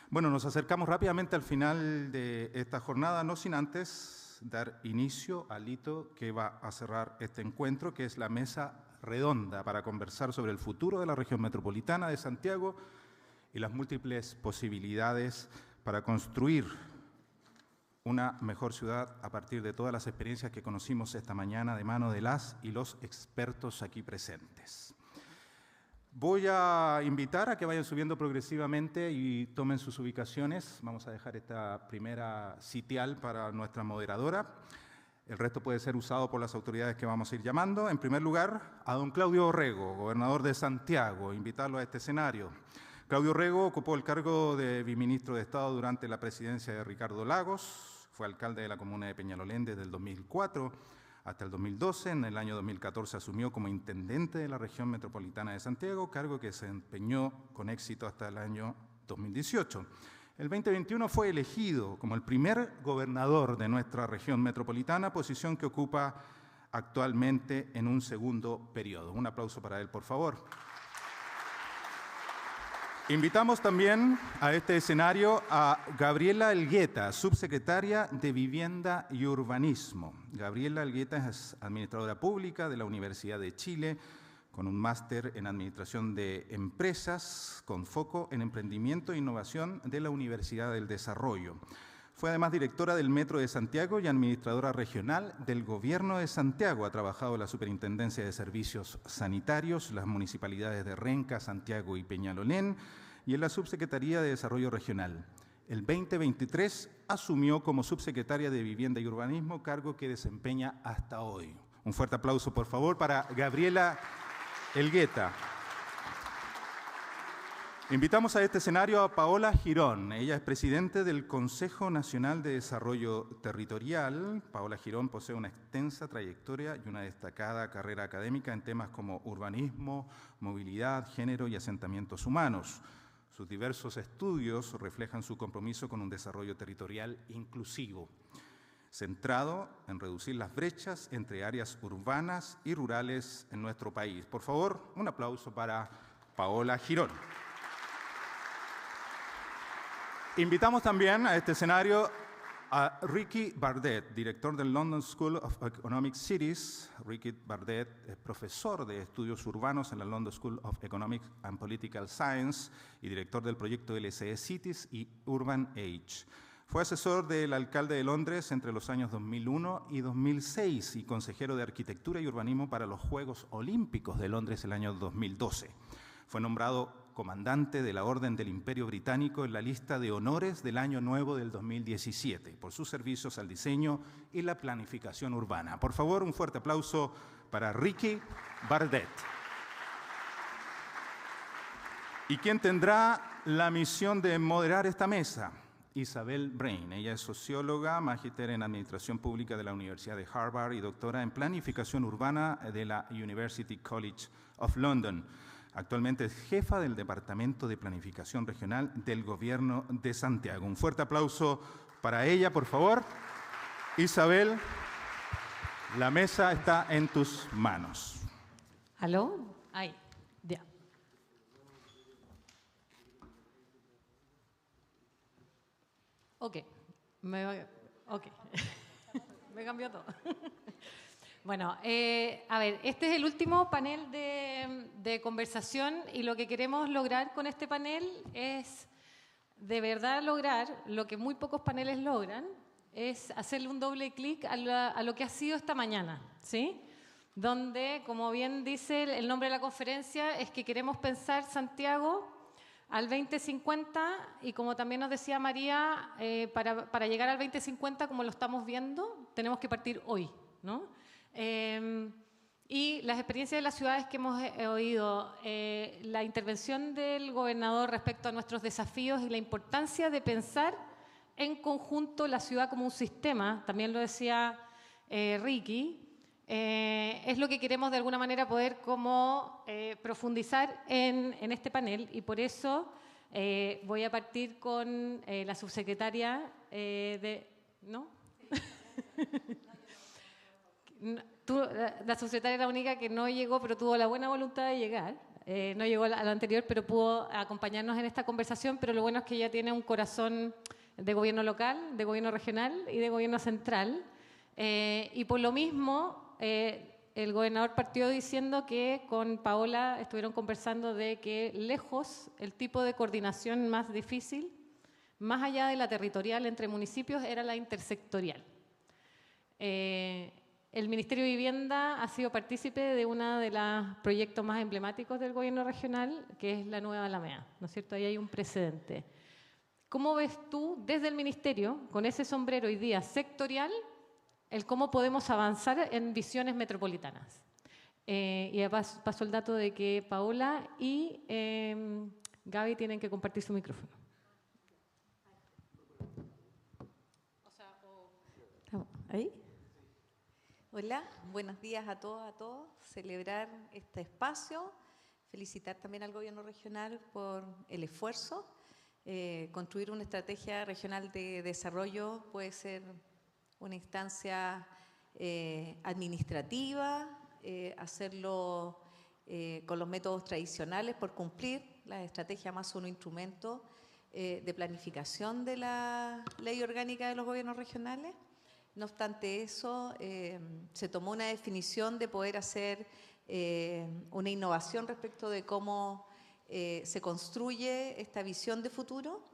Bueno, nos acercamos rápidamente al final de esta jornada, no sin antes dar inicio al hito que va a cerrar este encuentro, que es la mesa redonda para conversar sobre el futuro de la región metropolitana de Santiago y las múltiples posibilidades para construir una mejor ciudad a partir de todas las experiencias que conocimos esta mañana de mano de las y los expertos aquí presentes. Voy a invitar a que vayan subiendo progresivamente y tomen sus ubicaciones. Vamos a dejar esta primera sitial para nuestra moderadora. El resto puede ser usado por las autoridades que vamos a ir llamando. En primer lugar, a don Claudio Orrego, gobernador de Santiago. Invitarlo a este escenario. Claudio Orrego ocupó el cargo de viceministro de Estado durante la presidencia de Ricardo Lagos. Fue alcalde de la comuna de Peñalolén desde el 2004 hasta el 2012. En el año 2014 asumió como intendente de la región metropolitana de Santiago, cargo que se desempeñó con éxito hasta el año 2018. El 2021 fue elegido como el primer gobernador de nuestra región metropolitana, posición que ocupa actualmente en un segundo periodo. Un aplauso para él, por favor. Invitamos también a este escenario a Gabriela Elgueta, subsecretaria de Vivienda y Urbanismo. Gabriela Elgueta es administradora pública de la Universidad de Chile, con un máster en Administración de Empresas, con foco en Emprendimiento e Innovación de la Universidad del Desarrollo. Fue además directora del Metro de Santiago y administradora regional del Gobierno de Santiago. Ha trabajado en la Superintendencia de Servicios Sanitarios, las municipalidades de Renca, Santiago y Peñalolén y en la Subsecretaría de Desarrollo Regional. El 2023 asumió como subsecretaria de Vivienda y Urbanismo, cargo que desempeña hasta hoy. Un fuerte aplauso, por favor, para Gabriela Elgueta. Invitamos a este escenario a Paola Girón. Ella es presidente del Consejo Nacional de Desarrollo Territorial. Paola Girón posee una extensa trayectoria y una destacada carrera académica en temas como urbanismo, movilidad, género y asentamientos humanos. Sus diversos estudios reflejan su compromiso con un desarrollo territorial inclusivo, centrado en reducir las brechas entre áreas urbanas y rurales en nuestro país. Por favor, un aplauso para Paola Girón. Invitamos también a este escenario a Ricky Bardet, director del London School of Economic Cities. Ricky Bardet es profesor de estudios urbanos en la London School of Economic and Political Science y director del proyecto LSE Cities y Urban Age. Fue asesor del alcalde de Londres entre los años 2001 y 2006 y consejero de Arquitectura y Urbanismo para los Juegos Olímpicos de Londres el año 2012. Fue nombrado comandante de la Orden del Imperio Británico en la lista de honores del Año Nuevo del 2017 por sus servicios al diseño y la planificación urbana. Por favor, un fuerte aplauso para Ricky Bardet. ¿Y quién tendrá la misión de moderar esta mesa? Isabel Brain. Ella es socióloga, magíster en Administración Pública de la Universidad de Harvard y doctora en Planificación Urbana de la University College of London. Actualmente es jefa del Departamento de Planificación Regional del Gobierno de Santiago. Un fuerte aplauso para ella, por favor. Isabel, la mesa está en tus manos. ¿Aló? Ahí, ya. Ok, me cambió todo. Bueno, a ver, este es el último panel de conversación y lo que queremos lograr con este panel es de verdad lograr lo que muy pocos paneles logran, es hacerle un doble clic a lo que ha sido esta mañana, ¿sí? Donde, como bien dice el nombre de la conferencia, es que queremos pensar Santiago al 2050 y como también nos decía María, para llegar al 2050 como lo estamos viendo, tenemos que partir hoy, ¿no? Y las experiencias de las ciudades que hemos oído, la intervención del gobernador respecto a nuestros desafíos y la importancia de pensar en conjunto la ciudad como un sistema, también lo decía Ricky, es lo que queremos de alguna manera poder como profundizar en este panel y por eso voy a partir con la subsecretaria ¿no? La subsecretaria era la única que no llegó, pero tuvo la buena voluntad de llegar. no llegó a lo anterior, pero pudo acompañarnos en esta conversación, pero lo bueno es que ella tiene un corazón de gobierno local, de gobierno regional y de gobierno central. Y por lo mismo, el gobernador partió diciendo que con Paola estuvieron conversando de que lejos el tipo de coordinación más difícil, más allá de la territorial entre municipios, era la intersectorial. El Ministerio de Vivienda ha sido partícipe de uno de los proyectos más emblemáticos del gobierno regional, que es la Nueva Alameda, ¿no es cierto? Ahí hay un precedente. ¿Cómo ves tú desde el Ministerio, con ese sombrero hoy día sectorial, el cómo podemos avanzar en visiones metropolitanas? Y paso el dato de que Paola y Gaby tienen que compartir su micrófono. ¿Ahí? Hola, buenos días a todos, a todos. Celebrar este espacio, felicitar también al gobierno regional por el esfuerzo. Construir una estrategia regional de desarrollo puede ser una instancia administrativa, hacerlo con los métodos tradicionales por cumplir la estrategia más un instrumento de planificación de la Ley Orgánica de los Gobiernos Regionales. No obstante eso, se tomó una definición de poder hacer una innovación respecto de cómo se construye esta visión de futuro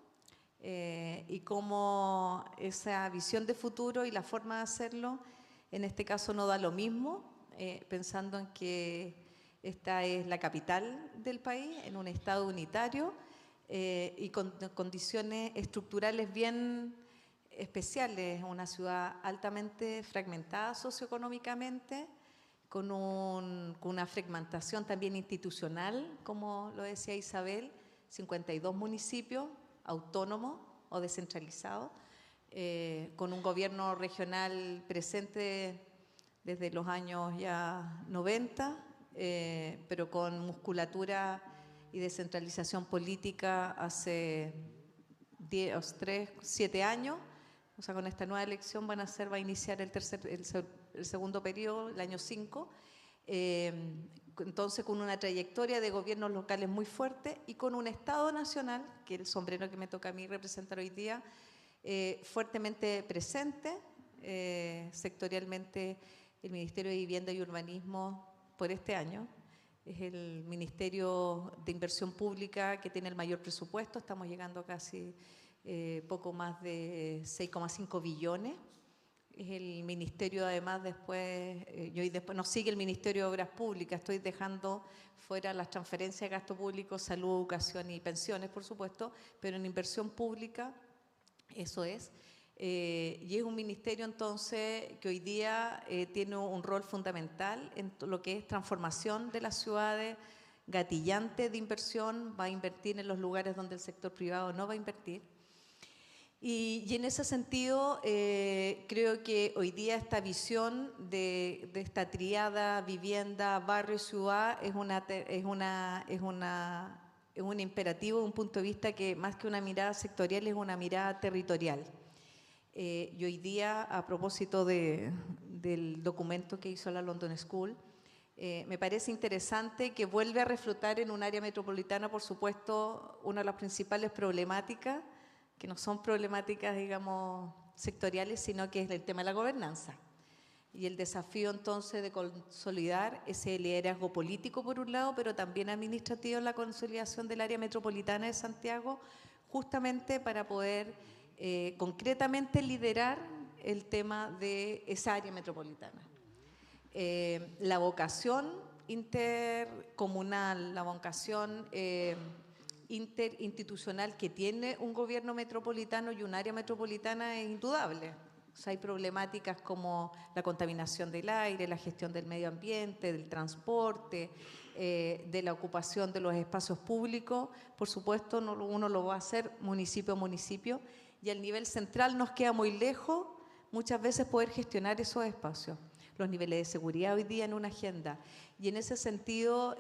y cómo esa visión de futuro y la forma de hacerlo, en este caso no da lo mismo, pensando en que esta es la capital del país, en un estado unitario y con condiciones estructurales bien especiales, una ciudad altamente fragmentada socioeconómicamente, con una fragmentación también institucional, como lo decía Isabel, 52 municipios autónomos o descentralizados, con un gobierno regional presente desde los años ya 90, pero con musculatura y descentralización política hace 7 años. O sea, con esta nueva elección va a iniciar el segundo periodo, el año 5. Entonces, con una trayectoria de gobiernos locales muy fuerte y con un Estado nacional, que es el sombrero que me toca a mí representar hoy día, fuertemente presente, sectorialmente el Ministerio de Vivienda y Urbanismo por este año. Es el Ministerio de Inversión Pública que tiene el mayor presupuesto, estamos llegando a casi poco más de 6,5 billones. Es el ministerio, además, después nos sigue el Ministerio de Obras Públicas. Estoy dejando fuera las transferencias de gasto público, salud, educación y pensiones, por supuesto, pero en inversión pública, eso es. Y es un ministerio, entonces, que hoy día tiene un rol fundamental en lo que es transformación de las ciudades, gatillante de inversión, va a invertir en los lugares donde el sector privado no va a invertir. Y en ese sentido, creo que hoy día esta visión de esta tríada vivienda, barrio y ciudad es un imperativo, un punto de vista que más que una mirada sectorial es una mirada territorial. Y hoy día, a propósito del documento que hizo la London School, me parece interesante que vuelve a reflotar en un área metropolitana, por supuesto, una de las principales problemáticas, que no son problemáticas, digamos, sectoriales, sino que es el tema de la gobernanza. Y el desafío, entonces, de consolidar ese liderazgo político, por un lado, pero también administrativo en la consolidación del área metropolitana de Santiago, justamente para poder concretamente liderar el tema de esa área metropolitana. La vocación intercomunal, la vocación interinstitucional que tiene un gobierno metropolitano y un área metropolitana es indudable. O sea, hay problemáticas como la contaminación del aire, la gestión del medio ambiente, del transporte, de la ocupación de los espacios públicos. Por supuesto, uno lo va a hacer municipio a municipio y al nivel central nos queda muy lejos muchas veces poder gestionar esos espacios. Los niveles de seguridad hoy día en una agenda. Y en ese sentido,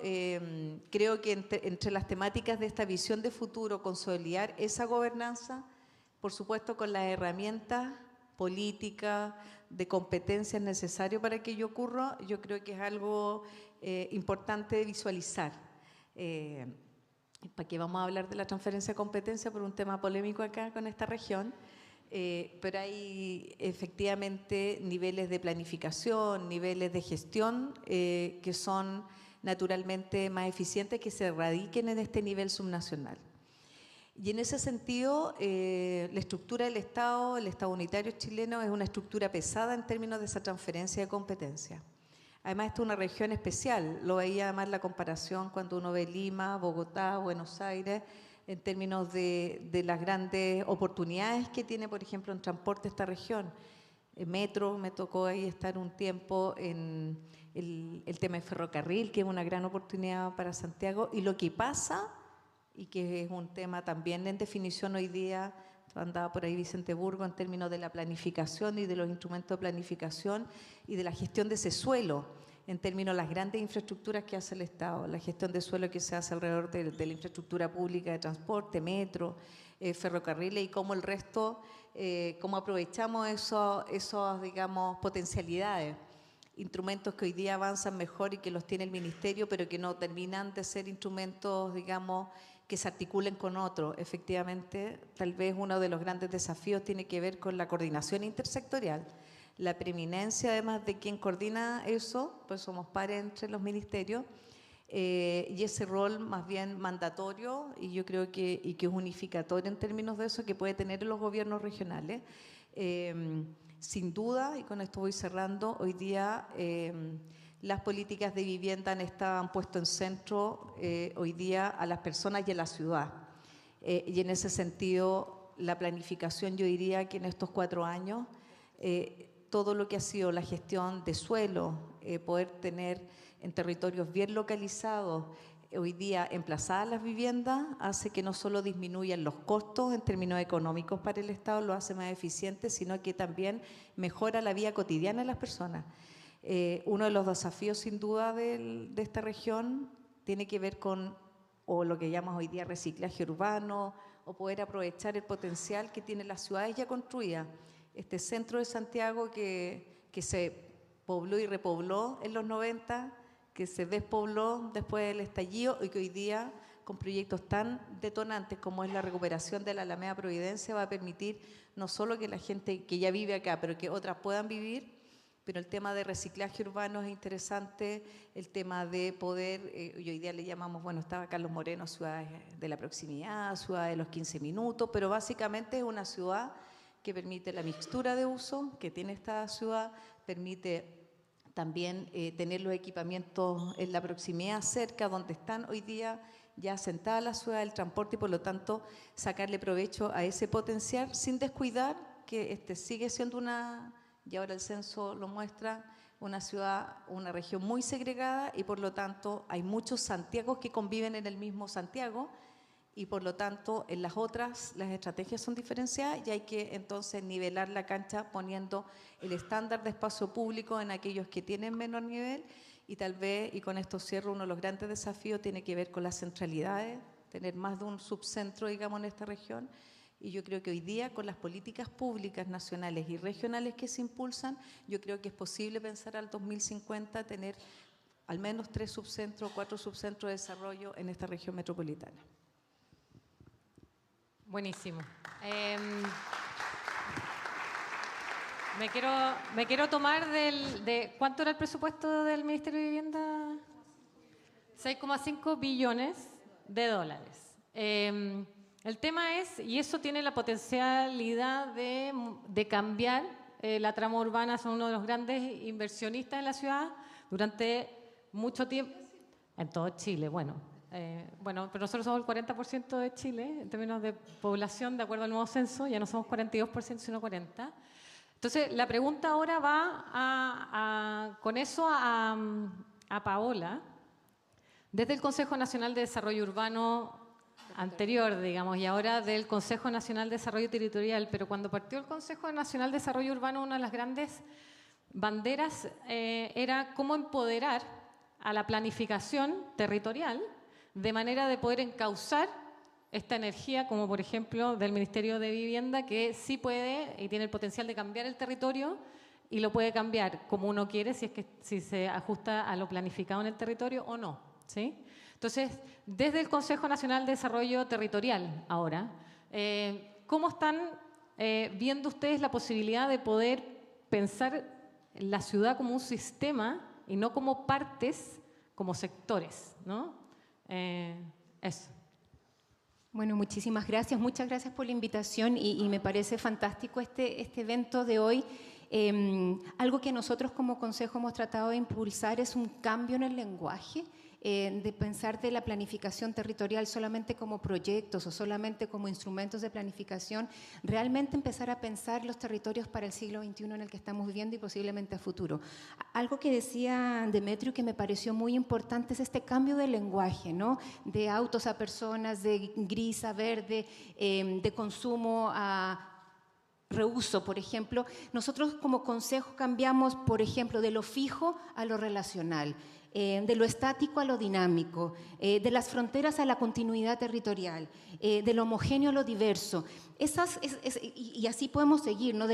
creo que entre las temáticas de esta visión de futuro, consolidar esa gobernanza, por supuesto con las herramientas políticas, de competencias necesarias para que ello ocurra, yo creo que es algo importante de visualizar. ¿Para qué vamos a hablar de la transferencia de competencia por un tema polémico acá con esta región? Pero hay efectivamente niveles de planificación, niveles de gestión que son naturalmente más eficientes que se radiquen en este nivel subnacional. Y en ese sentido, la estructura del Estado, el Estado unitario chileno, es una estructura pesada en términos de esa transferencia de competencia. Además, esta es una región especial. Lo veía además la comparación cuando uno ve Lima, Bogotá, Buenos Aires, en términos de las grandes oportunidades que tiene, por ejemplo, en transporte esta región. En metro, me tocó ahí estar un tiempo en el tema de ferrocarril, que es una gran oportunidad para Santiago, y lo que pasa, y que es un tema también en definición hoy día, andaba por ahí Vicente Burgo, en términos de la planificación y de los instrumentos de planificación y de la gestión de ese suelo, en términos de las grandes infraestructuras que hace el Estado, la gestión de suelo que se hace alrededor de la infraestructura pública de transporte, metro, ferrocarriles, y cómo el resto, cómo aprovechamos esos, digamos, potencialidades, instrumentos que hoy día avanzan mejor y que los tiene el Ministerio, pero que no terminan de ser instrumentos, digamos, que se articulen con otros. Efectivamente, tal vez uno de los grandes desafíos tiene que ver con la coordinación intersectorial, la preeminencia además de quien coordina eso, pues somos pares entre los ministerios, y ese rol más bien mandatorio, y yo creo que es unificatorio en términos de eso, que puede tener los gobiernos regionales. Sin duda, y con esto voy cerrando, hoy día las políticas de vivienda han puesto en centro hoy día a las personas y a la ciudad. Y en ese sentido, la planificación, yo diría que en estos 4 años, todo lo que ha sido la gestión de suelo, poder tener en territorios bien localizados, hoy día emplazadas las viviendas, hace que no solo disminuyan los costos en términos económicos para el Estado, lo hace más eficiente, sino que también mejora la vida cotidiana de las personas. Uno de los desafíos sin duda de esta región tiene que ver con, o lo que llamamos hoy día reciclaje urbano, o poder aprovechar el potencial que tienen las ciudades ya construidas. Este centro de Santiago que se pobló y repobló en los 90, que se despobló después del estallido y que hoy día, con proyectos tan detonantes como es la recuperación de la Alameda Providencia, va a permitir no solo que la gente que ya vive acá, pero que otras puedan vivir. Pero el tema de reciclaje urbano es interesante, el tema de poder, y hoy día le llamamos, bueno, estaba Carlos Moreno, ciudades de la proximidad, ciudad de los 15 minutos, pero básicamente es una ciudad que permite la mixtura de uso que tiene esta ciudad, permite también tener los equipamientos en la proximidad, cerca donde están hoy día ya asentada la ciudad del transporte, y por lo tanto sacarle provecho a ese potencial sin descuidar que sigue siendo una, y ahora el censo lo muestra, una ciudad, una región muy segregada, y por lo tanto hay muchos Santiagos que conviven en el mismo Santiago, y por lo tanto en las otras las estrategias son diferenciadas y hay que entonces nivelar la cancha poniendo el estándar de espacio público en aquellos que tienen menor nivel, y tal vez, y con esto cierro, uno de los grandes desafíos tiene que ver con las centralidades, tener más de un subcentro, digamos, en esta región. Y yo creo que hoy día, con las políticas públicas nacionales y regionales que se impulsan, yo creo que es posible pensar al 2050 tener al menos 3 subcentros o 4 subcentros de desarrollo en esta región metropolitana. Buenísimo. Me quiero tomar de ¿cuánto era el presupuesto del Ministerio de Vivienda? 6,5 billones de dólares. El tema es, y eso tiene la potencialidad de cambiar la trama urbana, son uno de los grandes inversionistas en la ciudad durante mucho tiempo, en todo Chile, pero nosotros somos el 40% de Chile en términos de población, de acuerdo al nuevo censo, ya no somos 42%, sino 40%. Entonces, la pregunta ahora va con eso a Paola. Desde el Consejo Nacional de Desarrollo Urbano anterior, digamos, y ahora del Consejo Nacional de Desarrollo Territorial, pero cuando partió el Consejo Nacional de Desarrollo Urbano, una de las grandes banderas era cómo empoderar a la planificación territorial de manera de poder encauzar esta energía, como por ejemplo del Ministerio de Vivienda, que sí puede y tiene el potencial de cambiar el territorio y lo puede cambiar como uno quiere, si se ajusta a lo planificado en el territorio o no, ¿sí? Entonces, desde el Consejo Nacional de Desarrollo Territorial ahora, ¿cómo están viendo ustedes la posibilidad de poder pensar la ciudad como un sistema y no como partes, como sectores, ¿no? Eso. Bueno, muchísimas gracias. Muchas gracias por la invitación y me parece fantástico este evento de hoy. Algo que nosotros como Consejo hemos tratado de impulsar es un cambio en el lenguaje, de pensar de la planificación territorial solamente como proyectos o solamente como instrumentos de planificación, realmente empezar a pensar los territorios para el siglo XXI en el que estamos viviendo y posiblemente a futuro. Algo que decía Demetrio que me pareció muy importante es este cambio de lenguaje, ¿no? De autos a personas, de gris a verde, de consumo a reuso, por ejemplo. Nosotros como Consejo cambiamos, por ejemplo, de lo fijo a lo relacional, de lo estático a lo dinámico, de las fronteras a la continuidad territorial, de lo homogéneo a lo diverso. Y así podemos seguir, ¿no?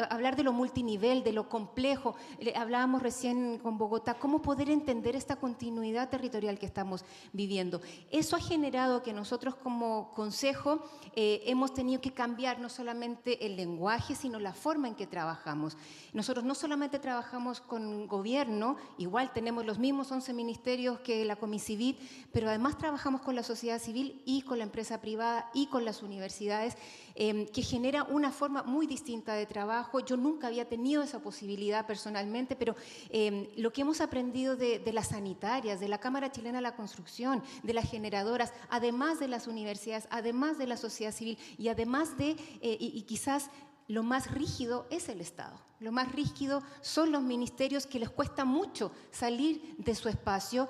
Hablar de lo multinivel, de lo complejo. Hablábamos recién con Bogotá, cómo poder entender esta continuidad territorial que estamos viviendo. Eso ha generado que nosotros como Consejo hemos tenido que cambiar no solamente el lenguaje, sino la forma en que trabajamos. Nosotros no solamente trabajamos con gobierno, igual tenemos los mismos 11 ministerios que la Comicivit, pero además trabajamos con la sociedad civil y con la empresa privada y con las universidades, que genera una forma muy distinta de trabajo. Yo nunca había tenido esa posibilidad personalmente, pero lo que hemos aprendido de las sanitarias, de la Cámara Chilena de la Construcción, de las generadoras, además de las universidades, además de la sociedad civil y además de, y quizás lo más rígido es el Estado. Lo más rígido son los ministerios que les cuesta mucho salir de su espacio.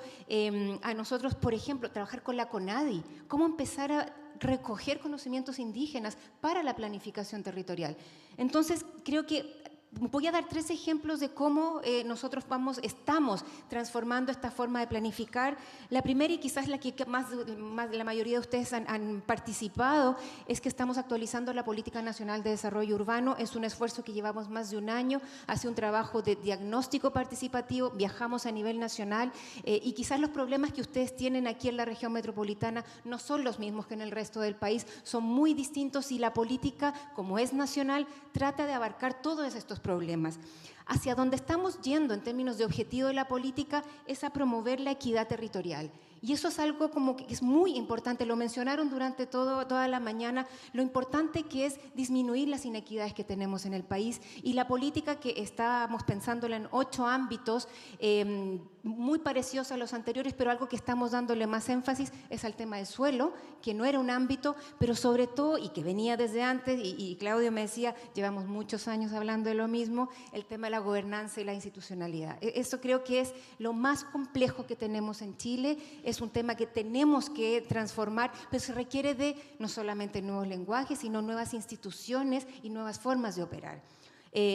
A nosotros, por ejemplo, trabajar con la CONADI, cómo empezar a recoger conocimientos indígenas para la planificación territorial. Entonces, creo que voy a dar 3 ejemplos de cómo nosotros estamos transformando esta forma de planificar. La primera, y quizás la que más la mayoría de ustedes han participado, es que estamos actualizando la Política Nacional de Desarrollo Urbano. Es un esfuerzo que llevamos más de un año, hace un trabajo de diagnóstico participativo, viajamos a nivel nacional y quizás los problemas que ustedes tienen aquí en la región metropolitana no son los mismos que en el resto del país, son muy distintos y la política, como es nacional, trata de abarcar todos estos problemas. Hacia donde estamos yendo en términos de objetivo de la política es a promover la equidad territorial. Y eso es algo como que es muy importante, lo mencionaron durante toda la mañana, lo importante que es disminuir las inequidades que tenemos en el país y la política que estábamos pensándola en 8 ámbitos, muy parecidos a los anteriores, pero algo que estamos dándole más énfasis es al tema del suelo, que no era un ámbito, pero sobre todo, y que venía desde antes, y Claudio me decía, llevamos muchos años hablando de lo mismo, el tema de la gobernanza y la institucionalidad. Eso creo que es lo más complejo que tenemos en Chile, es un tema que tenemos que transformar, pero se requiere de no solamente nuevos lenguajes, sino nuevas instituciones y nuevas formas de operar.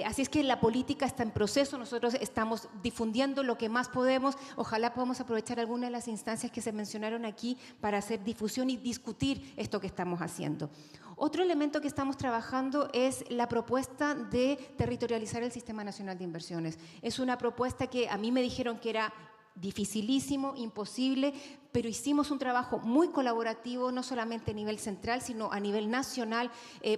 Así es que la política está en proceso, nosotros estamos difundiendo lo que más podemos, ojalá podamos aprovechar algunas de las instancias que se mencionaron aquí para hacer difusión y discutir esto que estamos haciendo. Otro elemento que estamos trabajando es la propuesta de territorializar el Sistema Nacional de Inversiones. Es una propuesta que a mí me dijeron que era dificilísimo, imposible, pero hicimos un trabajo muy colaborativo, no solamente a nivel central, sino a nivel nacional,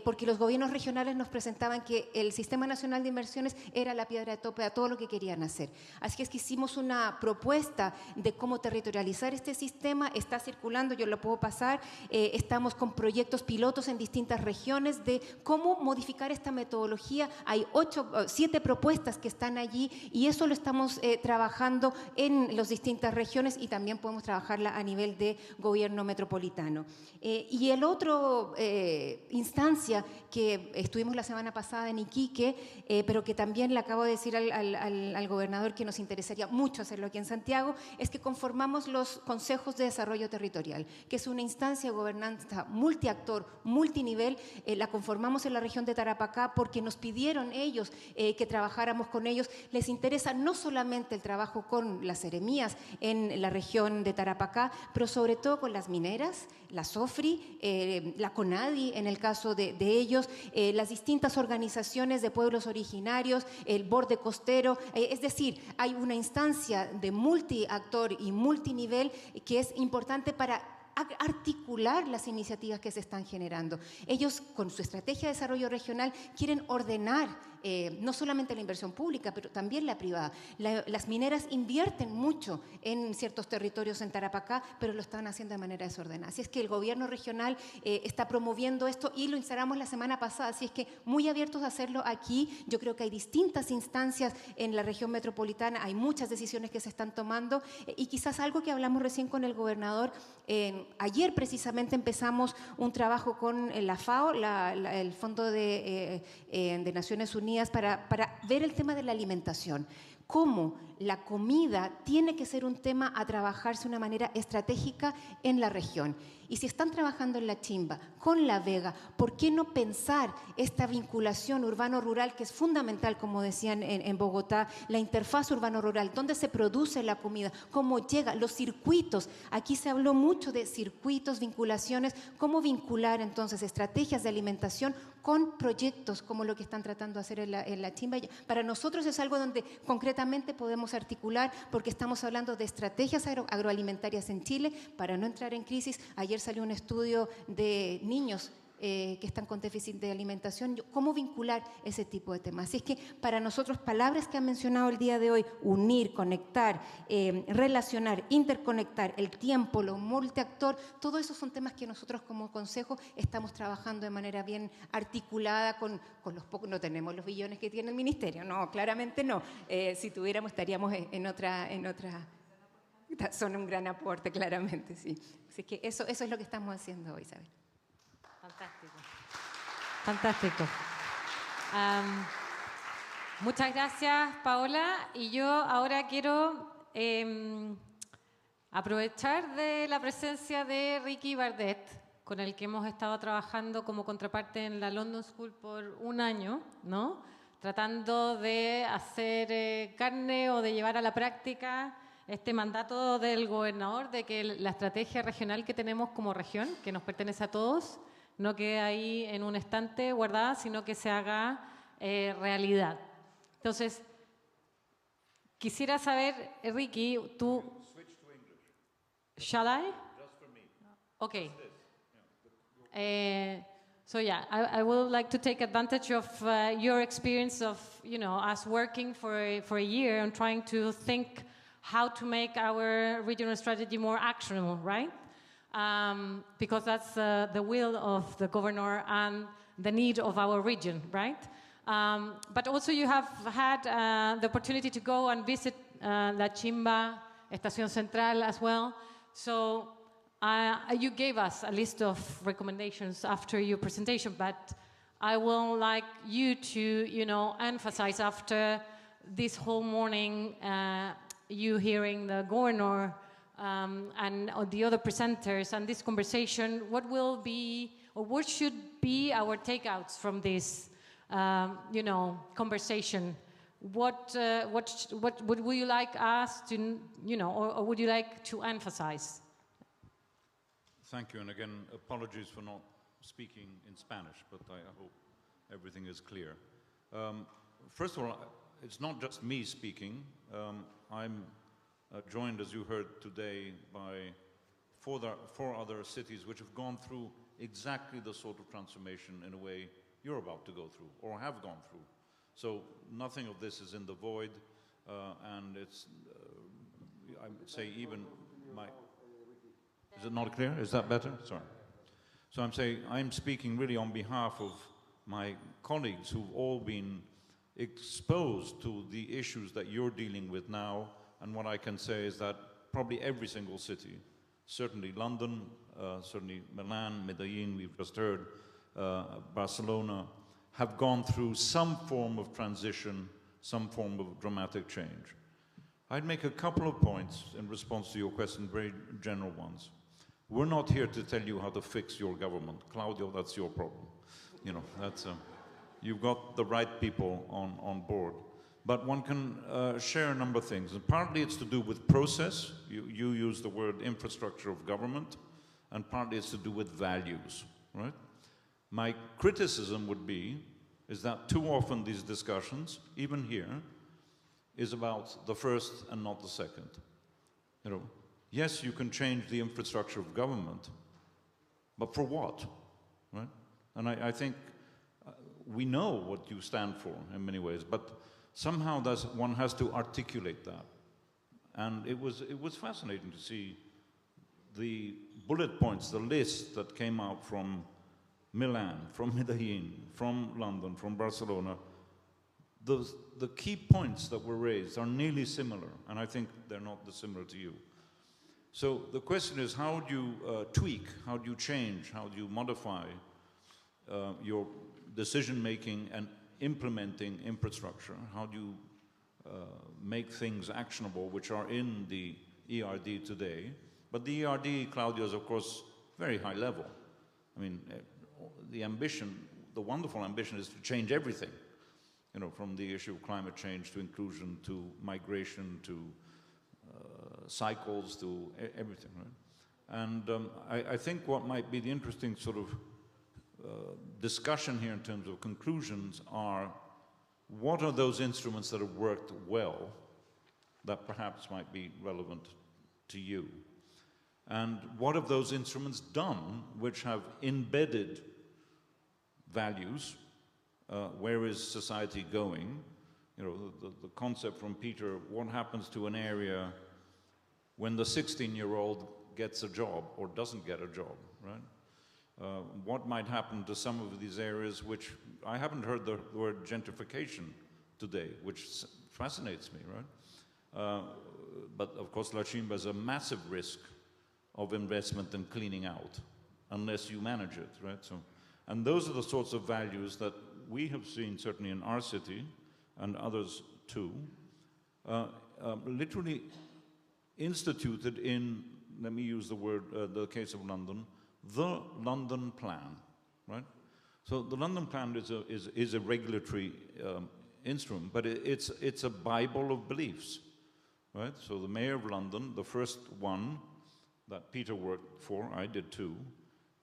porque los gobiernos regionales nos presentaban que el Sistema Nacional de Inversiones era la piedra de tope a todo lo que querían hacer. Así es que hicimos una propuesta de cómo territorializar este sistema, está circulando, yo lo puedo pasar, estamos con proyectos pilotos en distintas regiones de cómo modificar esta metodología. Hay 7 propuestas que están allí y eso lo estamos trabajando en las distintas regiones y también podemos trabajar a nivel de gobierno metropolitano. Y el otro instancia que estuvimos la semana pasada en Iquique, pero que también le acabo de decir al gobernador que nos interesaría mucho hacerlo aquí en Santiago, es que conformamos los consejos de desarrollo territorial, que es una instancia de gobernanza multiactor, multinivel, la conformamos en la región de Tarapacá porque nos pidieron ellos que trabajáramos con ellos. Les interesa no solamente el trabajo con las seremías en la región de Tarapacá, Tarapacá, pero sobre todo con las mineras, la SOFRI, la CONADI en el caso de ellos, las distintas organizaciones de pueblos originarios, el borde costero, es decir, hay una instancia de multiactor y multinivel que es importante para articular las iniciativas que se están generando. Ellos, con su estrategia de desarrollo regional, quieren ordenar no solamente la inversión pública, pero también la privada. Las mineras invierten mucho en ciertos territorios en Tarapacá, pero lo están haciendo de manera desordenada. Así es que el gobierno regional está promoviendo esto y lo instalamos la semana pasada, así es que muy abiertos a hacerlo aquí. Yo creo que hay distintas instancias en la región metropolitana, hay muchas decisiones que se están tomando y quizás algo que hablamos recién con el gobernador. Ayer precisamente empezamos un trabajo con la FAO, el Fondo de Naciones Unidas, para ver el tema de la alimentación. Cómo la comida tiene que ser un tema a trabajarse de una manera estratégica en la región. Y si están trabajando en La Chimba, con La Vega, ¿por qué no pensar esta vinculación urbano-rural que es fundamental, como decían en Bogotá, la interfaz urbano-rural, dónde se produce la comida, cómo llega, los circuitos? Aquí se habló mucho de circuitos, vinculaciones, cómo vincular entonces estrategias de alimentación con proyectos como lo que están tratando de hacer en la Chimba. Para nosotros es algo donde concretamente podemos articular, porque estamos hablando de estrategias agroalimentarias en Chile para no entrar en crisis. Ayer salió un estudio de niños que están con déficit de alimentación, cómo vincular ese tipo de temas. Así es que para nosotros, palabras que han mencionado el día de hoy, unir, conectar, relacionar, interconectar, el tiempo, lo multiactor, todo eso son temas que nosotros como consejo estamos trabajando de manera bien articulada con los pocos. No tenemos los billones que tiene el ministerio, no, claramente no. Si tuviéramos estaríamos en otra. Son un gran aporte, claramente, sí. Así que eso es lo que estamos haciendo hoy, Isabel. Fantástico. Fantástico. Muchas gracias, Paola. Y yo ahora quiero aprovechar de la presencia de Ricky Bardet, con el que hemos estado trabajando como contraparte en la London School por un año, ¿no? Tratando de hacer carne o de llevar a la práctica este mandato del gobernador de que la estrategia regional que tenemos como región, que nos pertenece a todos, no quede ahí en un estante guardada, sino que se haga realidad. Entonces, quisiera saber, Ricky, tú... Shall I? Just for me. Okay. So yeah, I would like to take advantage of your experience of, us working for a year and trying to think how to make our regional strategy more actionable, right? Because that's the will of the governor and the need of our region, right? But also you have had the opportunity to go and visit La Chimba, Estación Central as well. So you gave us a list of recommendations after your presentation, but I would like you to, emphasize after this whole morning, you hearing the governor and the other presenters and this conversation, what will be or what should be our takeouts from this, conversation? What would you like us to, or would you like to emphasize? Thank you, and again, apologies for not speaking in Spanish, but I hope everything is clear. First of all, it's not just me speaking. I'm joined, as you heard today, by four other cities which have gone through exactly the sort of transformation, in a way, you're about to go through, or have gone through. So nothing of this is in the void, and it's, I would say, even my... Is it not clear? Is that better? Sorry. So I'm speaking really on behalf of my colleagues who've all been exposed to the issues that you're dealing with now, and what I can say is that probably every single city, certainly London, certainly Milan, Medellin, we've just heard, Barcelona, have gone through some form of transition, some form of dramatic change. I'd make a couple of points in response to your question, very general ones. We're not here to tell you how to fix your government. Claudio, that's your problem. That's, you've got the right people on board. But one can share a number of things. And partly it's to do with process. You use the word infrastructure of government, and partly it's to do with values, right? My criticism would be is that too often these discussions, even here, is about the first and not the second. You know, yes, you can change the infrastructure of government, but for what, right? And I think we know what you stand for in many ways, but somehow one has to articulate that. And it was fascinating to see the bullet points, the list that came out from Milan, from Medellin, from London, from Barcelona. The key points that were raised are nearly similar, and I think they're not dissimilar to you. So the question is, how do you tweak, how do you change, how do you modify your decision-making and implementing infrastructure? How do you make things actionable, which are in the ERD today? But the ERD, Claudio, is of course very high level. I mean, the ambition, the wonderful ambition is to change everything, you know, from the issue of climate change to inclusion to migration to cycles to everything, right? And I think what might be the interesting sort of discussion here in terms of conclusions are, what are those instruments that have worked well that perhaps might be relevant to you? And what have those instruments done which have embedded values? Where is society going? You know, the concept from Peter, what happens to an area when the 16-year-old gets a job or doesn't get a job, right? What might happen to some of these areas which, I haven't heard the word gentrification today, which fascinates me, right? But of course, La Chimba is a massive risk of investment and cleaning out, unless you manage it, right? So, and those are the sorts of values that we have seen, certainly in our city, and others too, literally instituted in, let me use the word, the case of London, the London Plan, right? So the London Plan is a regulatory instrument, but it's a Bible of beliefs, right? So the Mayor of London, the first one that Peter worked for, I did too,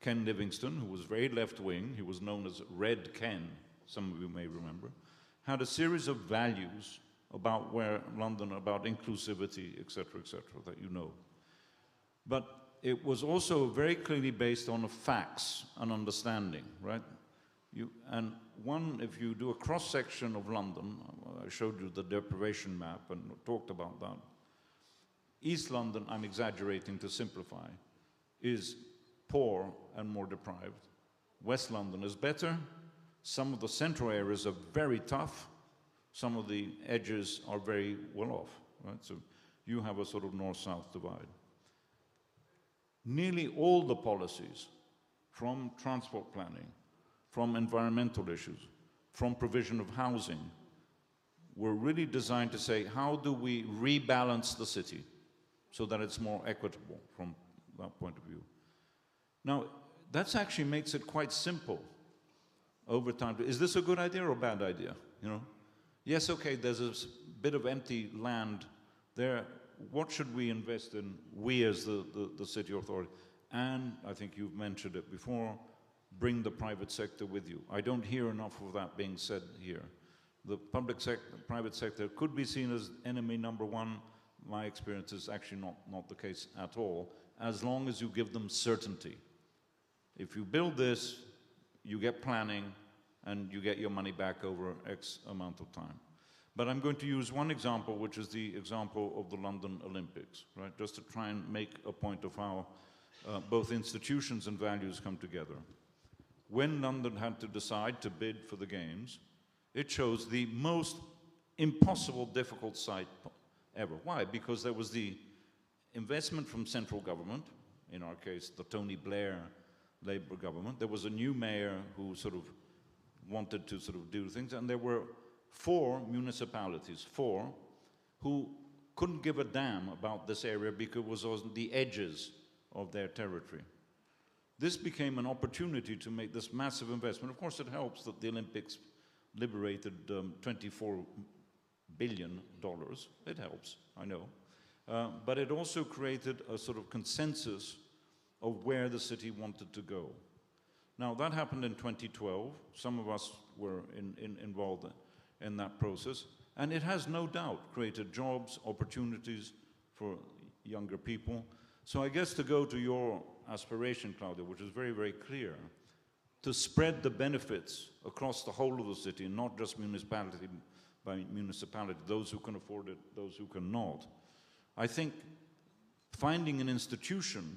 Ken Livingstone, who was very left-wing, he was known as Red Ken, some of you may remember, had a series of values about where London, about inclusivity, et cetera, that you know. But it was also very clearly based on facts and understanding, right? And one, if you do a cross-section of London, I showed you the deprivation map and talked about that. East London, I'm exaggerating to simplify, is poor and more deprived. West London is better. Some of the central areas are very tough. Some of the edges are very well off, right? So you have a sort of north-south divide. Nearly all the policies, from transport planning, from environmental issues, from provision of housing, were really designed to say, how do we rebalance the city so that it's more equitable from that point of view? Now, that actually makes it quite simple over time. Is this a good idea or a bad idea? You know? Yes, okay, there's a bit of empty land there. What should we invest in, we as the city authority? And I think you've mentioned it before, bring the private sector with you. I don't hear enough of that being said here. The private sector could be seen as enemy number one. My experience is actually not the case at all, as long as you give them certainty. If you build this, you get planning, and you get your money back over X amount of time. But I'm going to use one example, which is the example of the London Olympics, right? Just to try and make a point of how both institutions and values come together. When London had to decide to bid for the Games, it chose the most impossible difficult site ever. Why? Because there was the investment from central government, in our case, the Tony Blair Labour government. There was a new mayor who sort of wanted to sort of do things, and there were 4 municipalities, who couldn't give a damn about this area because it was on the edges of their territory. This became an opportunity to make this massive investment. Of course, it helps that the Olympics liberated 24 billion. It helps, I know. But it also created a sort of consensus of where the city wanted to go. Now, that happened in 2012. Some of us were involved in that process. And it has no doubt created jobs, opportunities for younger people. So I guess to go to your aspiration, Claudia, which is very, very clear, to spread the benefits across the whole of the city, not just municipality by municipality, those who can afford it, those who cannot. I think finding an institution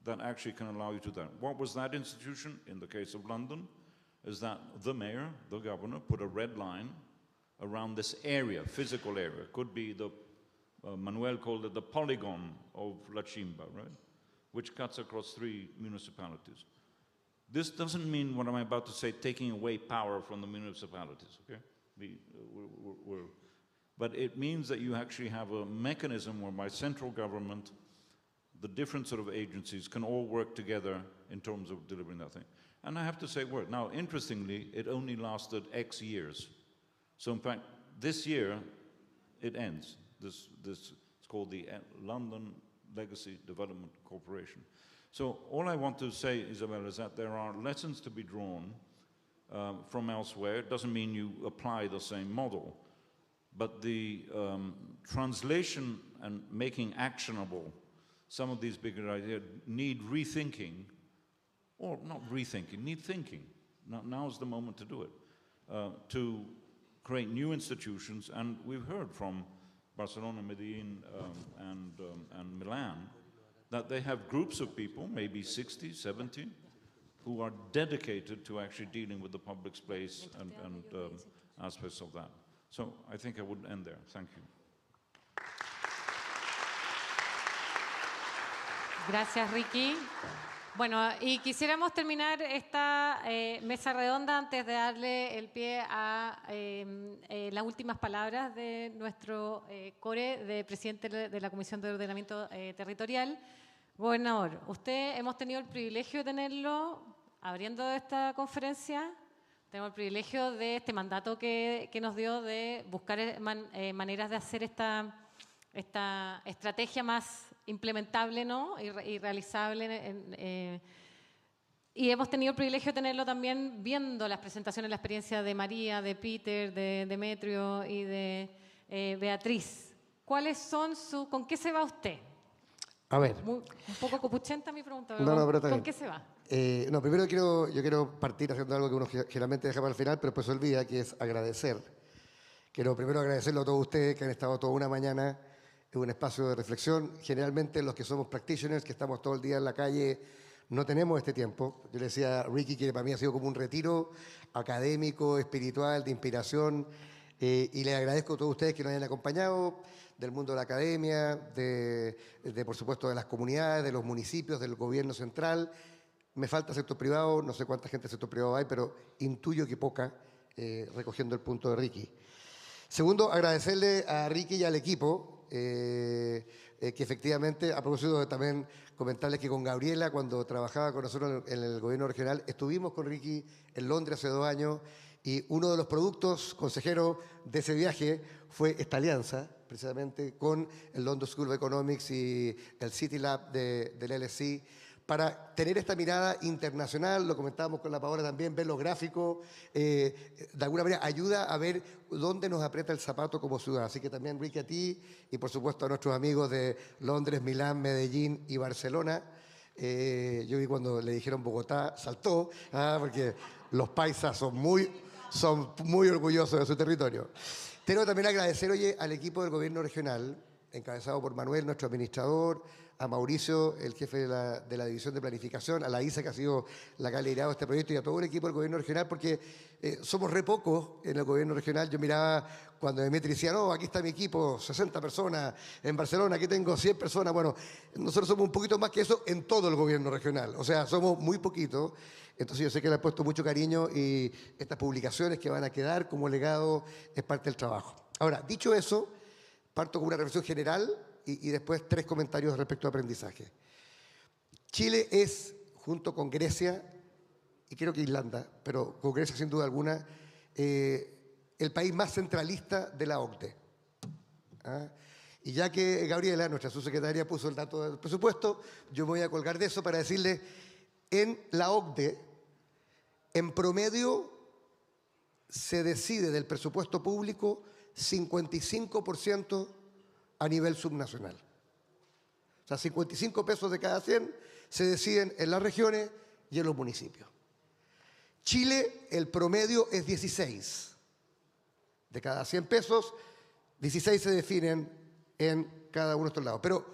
that actually can allow you to do that. What was that institution? In the case of London, is that the mayor, the governor, put a red line around this area, physical area. Could be the, Manuel called it the polygon of La Chimba, right? Which cuts across 3 municipalities. This doesn't mean what I'm about to say, taking away power from the municipalities, okay? But it means that you actually have a mechanism whereby central government, the different sort of agencies can all work together in terms of delivering that thing. And I have to say, now, interestingly, it only lasted X years. So in fact, this year, it ends. It's called the London Legacy Development Corporation. So all I want to say, Isabel, is that there are lessons to be drawn from elsewhere. It doesn't mean you apply the same model, but the translation and making actionable some of these bigger ideas need rethinking, or not rethinking, need thinking. Now's the moment to do it, to create new institutions. And we've heard from Barcelona, Medellin, and Milan, that they have groups of people, maybe 60, 70, who are dedicated to actually dealing with the public space and aspects of that. So I think I would end there. Thank you. Gracias, Ricky. Bueno, y quisiéramos terminar esta mesa redonda antes de darle el pie a las últimas palabras de nuestro core, de presidente de la Comisión de Ordenamiento Territorial. Gobernador, usted, hemos tenido el privilegio de tenerlo abriendo esta conferencia. Tenemos el privilegio de este mandato que nos dio de buscar maneras de hacer esta estrategia más implementable, ¿no? y realizable. Y hemos tenido el privilegio de tenerlo también viendo las presentaciones, la experiencia de María, de Peter, de Demetrio y de Beatriz. ¿Cuáles son ¿Con qué se va usted? A ver. Un poco copuchenta mi pregunta, pero ¿con qué se va? Primero yo quiero partir haciendo algo que uno generalmente deja para el final, pero después se olvida, que es agradecer. Quiero primero agradecerlo a todos ustedes que han estado toda una mañana en un espacio de reflexión. Generalmente los que somos practitioners, que estamos todo el día en la calle, no tenemos este tiempo. Yo le decía a Ricky que para mí ha sido como un retiro académico, espiritual, de inspiración, y les agradezco a todos ustedes que nos hayan acompañado, del mundo de la academia, por supuesto de las comunidades, de los municipios, del gobierno central. Me falta sector privado, no sé cuánta gente del sector privado hay, pero intuyo que poca, recogiendo el punto de Ricky. Segundo, agradecerle a Ricky y al equipo, que efectivamente, a propósito de también comentarles que con Gabriela, cuando trabajaba con nosotros en el gobierno regional, estuvimos con Ricky en Londres hace 2 años, y uno de los productos, consejero, de ese viaje fue esta alianza, precisamente con el London School of Economics y el City Lab del LSE, para tener esta mirada internacional. Lo comentábamos con la Paola también, ver los gráficos, de alguna manera ayuda a ver dónde nos aprieta el zapato como ciudad. Así que también, Ricky, a ti y por supuesto a nuestros amigos de Londres, Milán, Medellín y Barcelona. Yo vi cuando le dijeron Bogotá, saltó, porque los paisas son muy orgullosos de su territorio. Tengo también agradecer, al equipo del gobierno regional, encabezado por Manuel, nuestro administrador, a Mauricio, el jefe de la división de planificación, a la ISA, que ha sido la que ha liderado este proyecto, y a todo el equipo del gobierno regional, porque somos re pocos en el gobierno regional. Yo miraba cuando Demetri decía, no, aquí está mi equipo, 60 personas, en Barcelona aquí tengo 100 personas. Bueno, nosotros somos un poquito más que eso en todo el gobierno regional, o sea, somos muy poquitos. Entonces yo sé que le han puesto mucho cariño, y estas publicaciones que van a quedar como legado es parte del trabajo. Ahora, dicho eso, parto con una reflexión general y después 3 comentarios respecto a aprendizaje. Chile es, junto con Grecia, y creo que Irlanda, pero con Grecia sin duda alguna, el país más centralista de la OCDE. ¿ah? Y ya que Gabriela, nuestra subsecretaria, puso el dato del presupuesto, yo me voy a colgar de eso para decirle, en la OCDE, en promedio, se decide del presupuesto público 55% a nivel subnacional. O sea, 55 pesos de cada 100 se deciden en las regiones y en los municipios. Chile, el promedio es 16. De cada 100 pesos, 16 se definen en cada uno de estos lados. Pero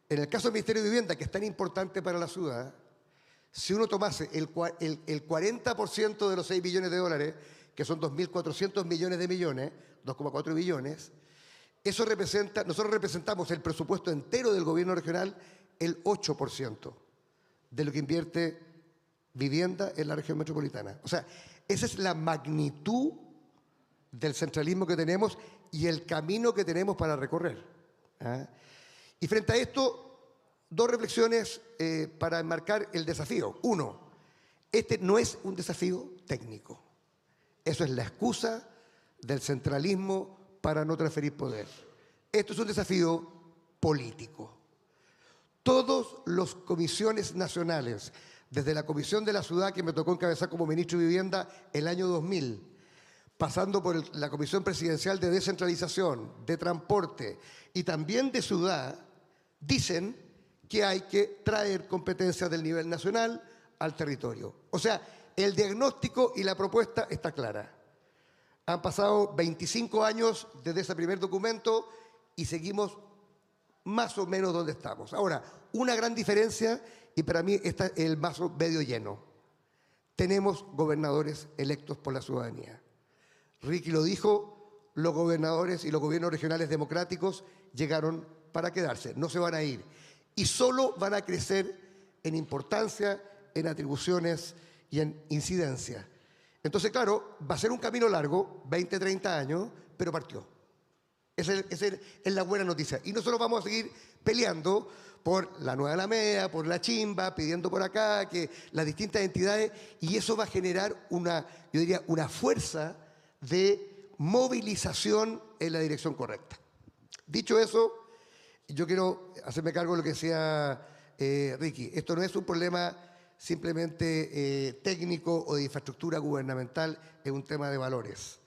en el caso del Ministerio de Vivienda, que es tan importante para la ciudad, si uno tomase el 40% de los 6 billones de dólares, que son 2.400 millones de millones, 2,4 billones, eso representa, nosotros representamos el presupuesto entero del gobierno regional, el 8% de lo que invierte vivienda en la región metropolitana. O sea, esa es la magnitud del centralismo que tenemos y el camino que tenemos para recorrer. ¿Ah? Y frente a esto, dos reflexiones para enmarcar el desafío. Uno, este no es un desafío técnico. Eso es la excusa del centralismo para no transferir poder. Esto es un desafío político. Todas las comisiones nacionales, desde la Comisión de la Ciudad, que me tocó encabezar como ministro de Vivienda el año 2000, pasando por la Comisión Presidencial de Descentralización, de Transporte y también de Ciudad, dicen que hay que traer competencias del nivel nacional al territorio. O sea, el diagnóstico y la propuesta está clara. Han pasado 25 años desde ese primer documento y seguimos más o menos donde estamos. Ahora, una gran diferencia, y para mí está el vaso medio lleno. Tenemos gobernadores electos por la ciudadanía. Ricky lo dijo, los gobernadores y los gobiernos regionales democráticos llegaron para quedarse, no se van a ir. Y solo van a crecer en importancia, en atribuciones y en incidencia. Entonces, claro, va a ser un camino largo, 20, 30 años, pero partió. Esa es la buena noticia. Y nosotros vamos a seguir peleando por la Nueva Alameda, por la Chimba, pidiendo por acá que las distintas entidades, y eso va a generar yo diría, una fuerza de movilización en la dirección correcta. Dicho eso, yo quiero hacerme cargo de lo que decía Ricky. Esto no es un problema simplemente técnico o de infraestructura gubernamental, es un tema de valores.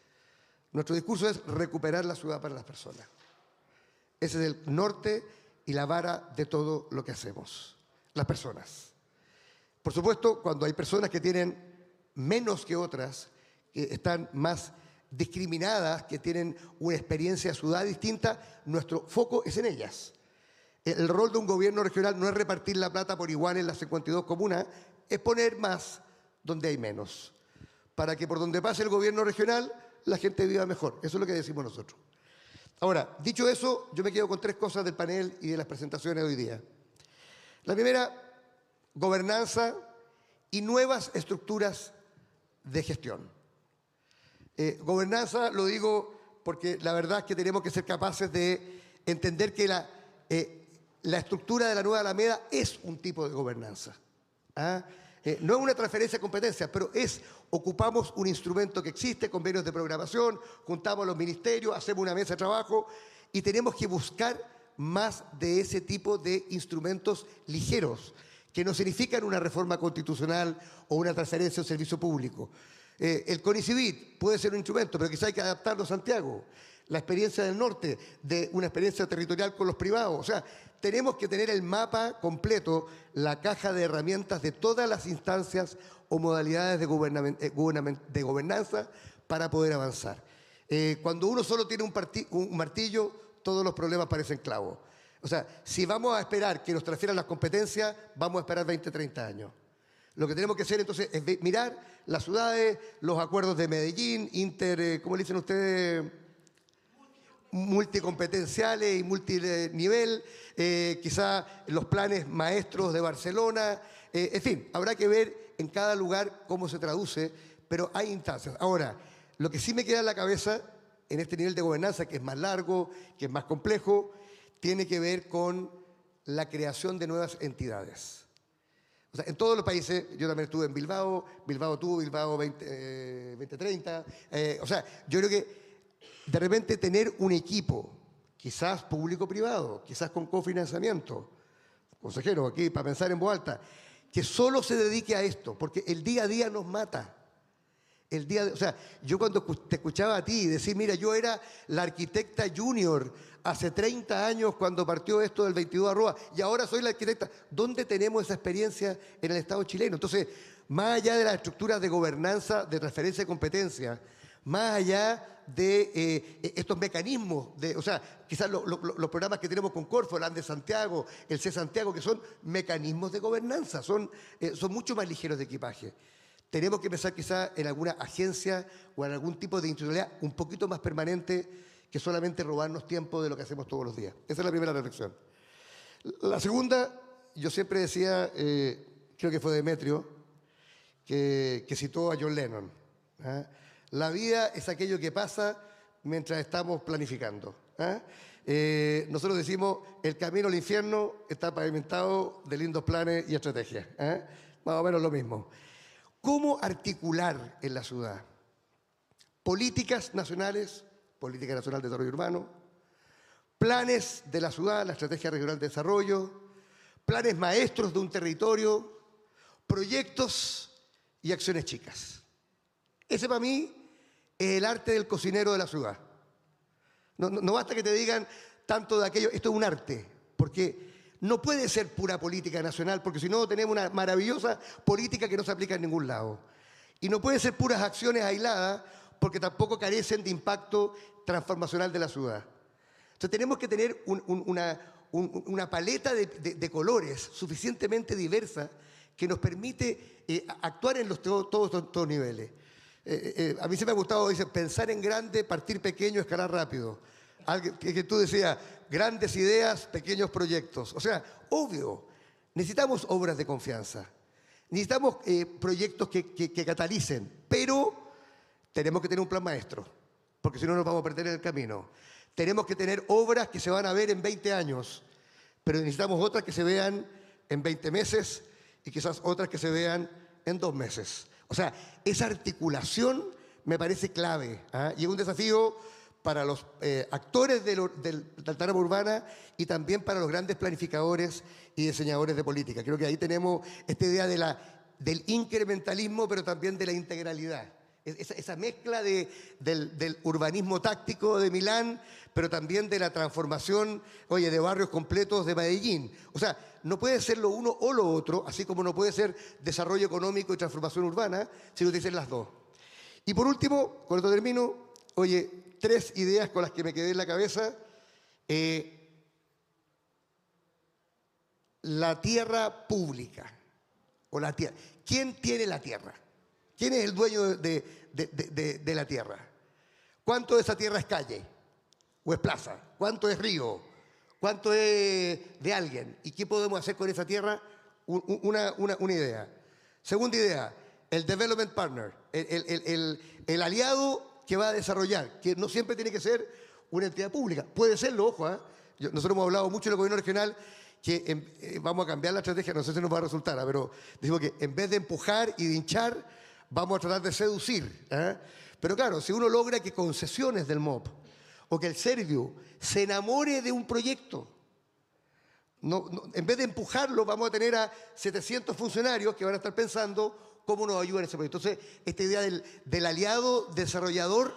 Nuestro discurso es recuperar la ciudad para las personas. Ese es el norte y la vara de todo lo que hacemos. Las personas. Por supuesto, cuando hay personas que tienen menos que otras, que están más discriminadas, que tienen una experiencia de ciudad distinta, nuestro foco es en ellas. El rol de un gobierno regional no es repartir la plata por igual en las 52 comunas, es poner más donde hay menos, para que por donde pase el gobierno regional la gente viva mejor. Eso es lo que decimos nosotros. Ahora, dicho eso, yo me quedo con tres cosas del panel y de las presentaciones de hoy día. La primera, gobernanza y nuevas estructuras de gestión. Gobernanza, lo digo porque la verdad es que tenemos que ser capaces de entender que la estructura de la Nueva Alameda es un tipo de gobernanza. ¿Ah? No es una transferencia de competencias, pero ocupamos un instrumento que existe, convenios de programación, juntamos a los ministerios, hacemos una mesa de trabajo y tenemos que buscar más de ese tipo de instrumentos ligeros, que no significan una reforma constitucional o una transferencia de un servicio público. El CONICIVIT puede ser un instrumento, pero quizá hay que adaptarlo a Santiago. La experiencia del norte, de una experiencia territorial con los privados. O sea, tenemos que tener el mapa completo, la caja de herramientas de todas las instancias o modalidades de gobernanza para poder avanzar. Cuando uno solo tiene un martillo, todos los problemas parecen clavos. O sea, si vamos a esperar que nos transfieran las competencias, vamos a esperar 20, 30 años. Lo que tenemos que hacer entonces es mirar las ciudades, los acuerdos de Medellín, ¿cómo le dicen ustedes? Multicompetenciales y multinivel, quizá los planes maestros de Barcelona, en fin, habrá que ver en cada lugar cómo se traduce, pero hay instancias. Ahora, lo que sí me queda en la cabeza en este nivel de gobernanza, que es más largo, que es más complejo, tiene que ver con la creación de nuevas entidades. O sea, en todos los países, yo también estuve en Bilbao, Bilbao 2030, o sea, yo creo que de repente tener un equipo quizás público-privado, quizás con cofinanciamiento, consejero, aquí para pensar en voz alta, que solo se dedique a esto, porque el día a día nos mata. O sea, yo cuando te escuchaba a ti decir, mira, yo era la arquitecta junior hace 30 años cuando partió esto del 22 arroba, y ahora soy la arquitecta. ¿Dónde tenemos esa experiencia en el Estado chileno? Entonces, más allá de las estructuras de gobernanza, de transferencia de competencia, más allá de estos mecanismos, o sea, quizás los programas que tenemos con Corfo, el ANDE Santiago, el C Santiago, que son mecanismos de gobernanza, son mucho más ligeros de equipaje. Tenemos que pensar quizás en alguna agencia o en algún tipo de institucionalidad un poquito más permanente que solamente robarnos tiempo de lo que hacemos todos los días. Esa es la primera reflexión. La segunda, yo siempre decía, creo que fue Demetrio, que citó a John Lennon. ¿Ah? La vida es aquello que pasa mientras estamos planificando. ¿Ah? Nosotros decimos, el camino al infierno está pavimentado de lindos planes y estrategias. ¿Ah? Más o menos lo mismo. ¿Cómo articular en la ciudad políticas nacionales, política nacional de desarrollo urbano, planes de la ciudad, la estrategia regional de desarrollo, planes maestros de un territorio, proyectos y acciones chicas? Ese para mí es el arte del cocinero de la ciudad. No basta que te digan tanto de aquello, esto es un arte, porque no puede ser pura política nacional, porque si no tenemos una maravillosa política que no se aplica en ningún lado. Y no puede ser puras acciones aisladas, porque tampoco carecen de impacto transformacional de la ciudad. Entonces tenemos que tener una paleta de colores suficientemente diversa que nos permite actuar en todos estos niveles. A mí se me ha gustado, dice, pensar en grande, partir pequeño, escalar rápido. Algo que tú decías, grandes ideas, pequeños proyectos. O sea, obvio, necesitamos obras de confianza, necesitamos proyectos que catalicen, pero tenemos que tener un plan maestro, porque si no nos vamos a perder en el camino. Tenemos que tener obras que se van a ver en 20 años, pero necesitamos otras que se vean en 20 meses y quizás otras que se vean en 2 meses. O sea, esa articulación me parece clave, ¿ah? Y es un desafío para los actores de la trama urbana y también para los grandes planificadores y diseñadores de política. Creo que ahí tenemos esta idea del incrementalismo, pero también de la integralidad. Esa mezcla del urbanismo táctico de Milán, pero también de la transformación, de barrios completos de Medellín. O sea, no puede ser lo uno o lo otro, así como no puede ser desarrollo económico y transformación urbana, sino que tienen que ser las dos. Y por último, con esto termino, 3 ideas con las que me quedé en la cabeza. La tierra pública, o la tierra. ¿Quién tiene la tierra? ¿Quién es el dueño de la tierra? ¿Cuánto de esa tierra es calle o es plaza? ¿Cuánto es río? ¿Cuánto es de alguien? ¿Y qué podemos hacer con esa tierra? Una idea. Segunda idea, el development partner, el aliado que va a desarrollar, que no siempre tiene que ser una entidad pública. Puede serlo, ojo. Nosotros hemos hablado mucho en el gobierno regional que vamos a cambiar la estrategia, no sé si nos va a resultar, pero decimos que en vez de empujar y de hinchar, vamos a tratar de seducir. Pero claro, si uno logra que concesiones del MOP o que el Serviu se enamore de un proyecto, en vez de empujarlo, vamos a tener a 700 funcionarios que van a estar pensando cómo nos ayudan en ese proyecto. Entonces, esta idea del aliado desarrollador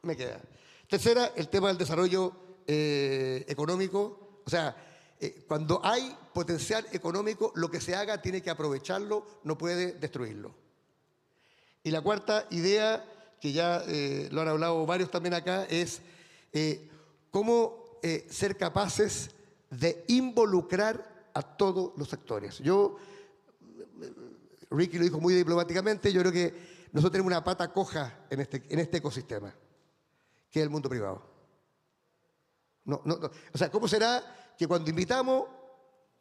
me queda. Tercera, el tema del desarrollo económico. O sea, cuando hay potencial económico, lo que se haga tiene que aprovecharlo, no puede destruirlo. Y la cuarta idea, que ya lo han hablado varios también acá, es cómo ser capaces de involucrar a todos los sectores. Ricky lo dijo muy diplomáticamente, yo creo que nosotros tenemos una pata coja en este ecosistema, que es el mundo privado. O sea, ¿cómo será que cuando invitamos,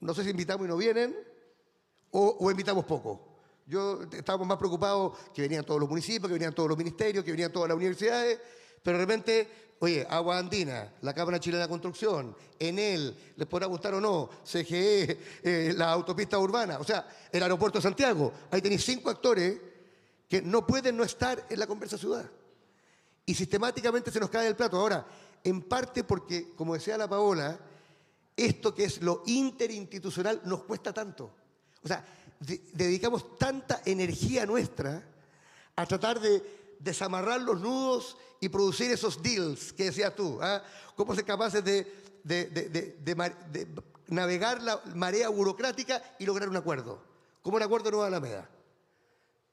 no sé si invitamos y no vienen, o invitamos poco? Estábamos más preocupados que venían todos los municipios, que venían todos los ministerios, que venían todas las universidades, pero de repente, Agua Andina, la Cámara Chilena de Construcción, Enel, les podrá gustar o no, CGE, la autopista urbana, o sea, el aeropuerto de Santiago. Ahí tenéis 5 actores que no pueden no estar en la conversa ciudad. y sistemáticamente se nos cae del plato. Ahora, en parte porque, como decía la Paola, esto que es lo interinstitucional nos cuesta tanto. O sea, dedicamos tanta energía nuestra a tratar de desamarrar los nudos y producir esos deals que decías tú. ¿Ah? Cómo ser capaces de navegar la marea burocrática y lograr un acuerdo. Como un acuerdo de Nueva Alameda.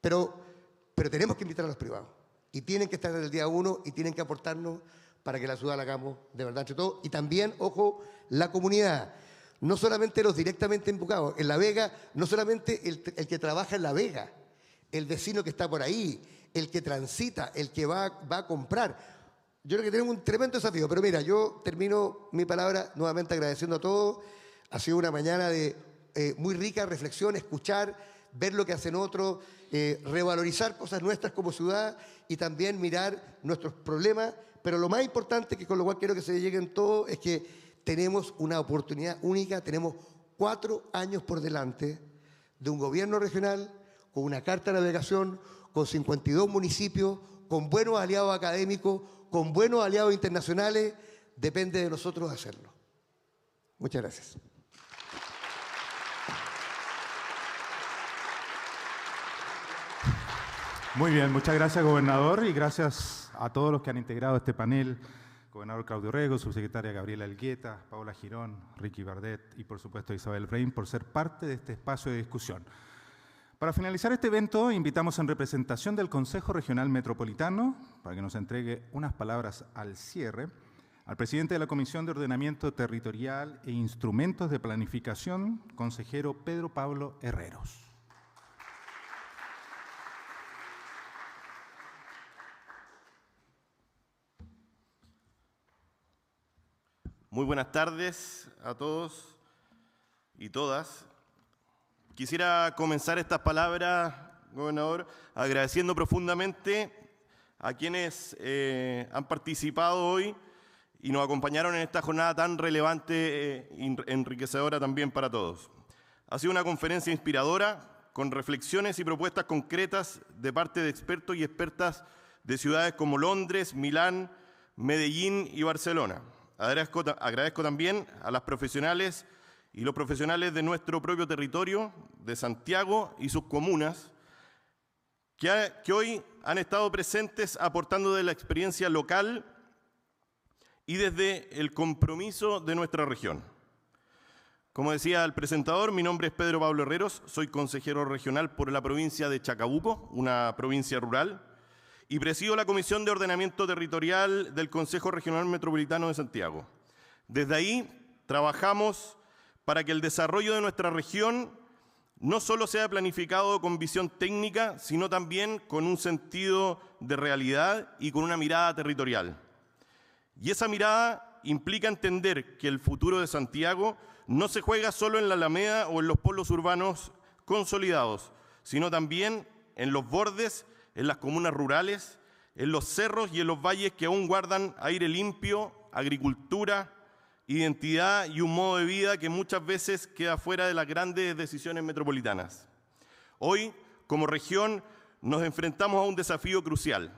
Pero tenemos que invitar a los privados. Y tienen que estar desde el día 1 y tienen que aportarnos para que la ciudad la hagamos de verdad entre todos. Y también, ojo, la comunidad. No solamente los directamente invocados. En La Vega, no solamente el que trabaja en La Vega, el vecino que está por ahí, el que transita, el que va a comprar. Yo creo que tenemos un tremendo desafío. Pero mira, yo termino mi palabra nuevamente agradeciendo a todos. Ha sido una mañana de muy rica reflexión, escuchar, ver lo que hacen otros, revalorizar cosas nuestras como ciudad y también mirar nuestros problemas. Pero lo más importante, que con lo cual quiero que se lleguen todos, es que tenemos una oportunidad única, tenemos 4 años por delante de un gobierno regional con una carta de navegación, con 52 municipios, con buenos aliados académicos, con buenos aliados internacionales. Depende de nosotros hacerlo. Muchas gracias. Muy bien, muchas gracias, gobernador, y gracias a todos los que han integrado este panel. Gobernador Claudio Rego, subsecretaria Gabriela Elgueta, Paola Girón, Ricky Bardet y, por supuesto, Isabel Brain, por ser parte de este espacio de discusión. Para finalizar este evento, invitamos en representación del Consejo Regional Metropolitano, para que nos entregue unas palabras al cierre, al presidente de la Comisión de Ordenamiento Territorial e Instrumentos de Planificación, consejero Pedro Pablo Herreros. Muy buenas tardes a todos y todas. Quisiera comenzar estas palabras, gobernador, agradeciendo profundamente a quienes han participado hoy y nos acompañaron en esta jornada tan relevante e enriquecedora también para todos. Ha sido una conferencia inspiradora, con reflexiones y propuestas concretas de parte de expertos y expertas de ciudades como Londres, Milán, Medellín y Barcelona. Agradezco también a las profesionales y los profesionales de nuestro propio territorio, de Santiago y sus comunas, que hoy han estado presentes aportando de la experiencia local y desde el compromiso de nuestra región. Como decía el presentador, mi nombre es Pedro Pablo Herreros, soy consejero regional por la provincia de Chacabuco, una provincia rural, y presido la Comisión de Ordenamiento Territorial del Consejo Regional Metropolitano de Santiago. Desde ahí trabajamos para que el desarrollo de nuestra región no solo sea planificado con visión técnica, sino también con un sentido de realidad y con una mirada territorial. Y esa mirada implica entender que el futuro de Santiago no se juega solo en la Alameda o en los polos urbanos consolidados, sino también en los bordes, en las comunas rurales, en los cerros y en los valles que aún guardan aire limpio, agricultura, identidad y un modo de vida que muchas veces queda fuera de las grandes decisiones metropolitanas. Hoy, como región, nos enfrentamos a un desafío crucial.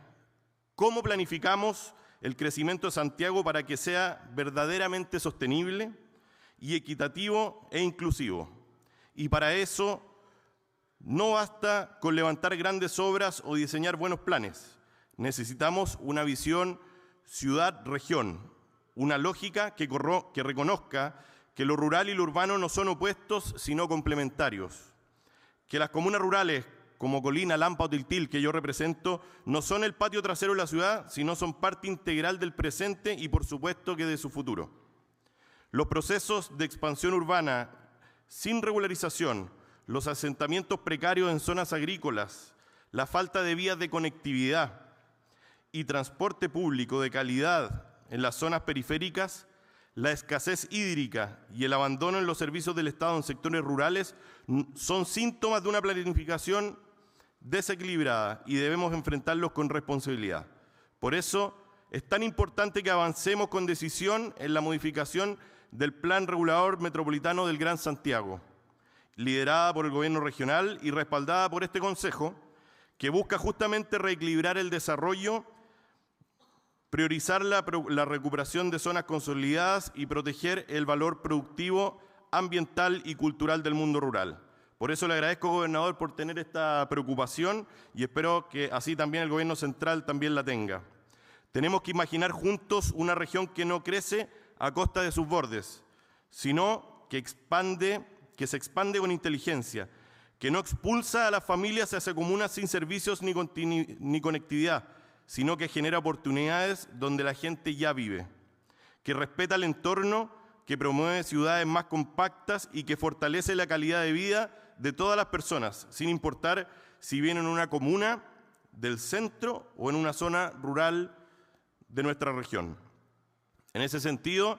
¿Cómo planificamos el crecimiento de Santiago para que sea verdaderamente sostenible y equitativo e inclusivo? Y para eso no basta con levantar grandes obras o diseñar buenos planes. Necesitamos una visión ciudad-región, una lógica que reconozca que lo rural y lo urbano no son opuestos, sino complementarios. Que las comunas rurales, como Colina, Lampa o Tiltil, que yo represento, no son el patio trasero de la ciudad, sino son parte integral del presente y, por supuesto, que de su futuro. Los procesos de expansión urbana sin regularización, los asentamientos precarios en zonas agrícolas, la falta de vías de conectividad y transporte público de calidad en las zonas periféricas, la escasez hídrica y el abandono en los servicios del Estado en sectores rurales son síntomas de una planificación desequilibrada y debemos enfrentarlos con responsabilidad. Por eso es tan importante que avancemos con decisión en la modificación del Plan Regulador Metropolitano del Gran Santiago, liderada por el Gobierno regional y respaldada por este Consejo, que busca justamente reequilibrar el desarrollo priorizar la recuperación de zonas consolidadas y proteger el valor productivo, ambiental y cultural del mundo rural. Por eso le agradezco, gobernador, por tener esta preocupación y espero que así también el gobierno central también la tenga. Tenemos que imaginar juntos una región que no crece a costa de sus bordes, sino que se expande con inteligencia, que no expulsa a las familias hacia comunas sin servicios ni conectividad, sino que genera oportunidades donde la gente ya vive, que respeta el entorno, que promueve ciudades más compactas y que fortalece la calidad de vida de todas las personas, sin importar si vienen en una comuna del centro o en una zona rural de nuestra región. En ese sentido,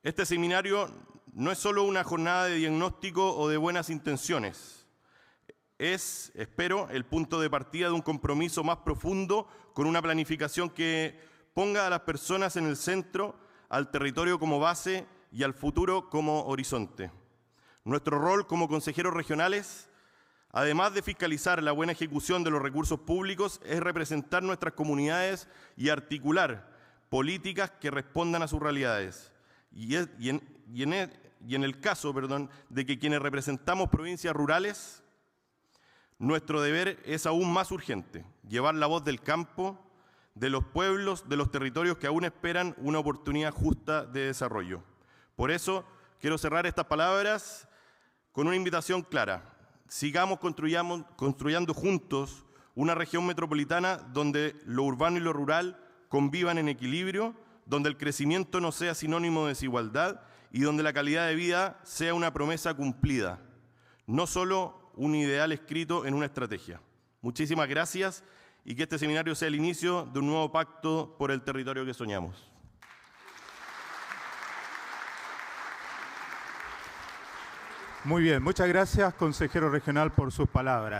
este seminario no es solo una jornada de diagnóstico o de buenas intenciones. Es, espero, el punto de partida de un compromiso más profundo con una planificación que ponga a las personas en el centro, al territorio como base y al futuro como horizonte. Nuestro rol como consejeros regionales, además de fiscalizar la buena ejecución de los recursos públicos, es representar nuestras comunidades y articular políticas que respondan a sus realidades. Y en el caso, de que quienes representamos provincias rurales, nuestro deber es aún más urgente, llevar la voz del campo, de los pueblos, de los territorios que aún esperan una oportunidad justa de desarrollo. Por eso, quiero cerrar estas palabras con una invitación clara. Sigamos construyendo juntos una región metropolitana donde lo urbano y lo rural convivan en equilibrio, donde el crecimiento no sea sinónimo de desigualdad y donde la calidad de vida sea una promesa cumplida, no solo un ideal escrito en una estrategia. Muchísimas gracias y que este seminario sea el inicio de un nuevo pacto por el territorio que soñamos. Muy bien, muchas gracias, consejero regional, por sus palabras.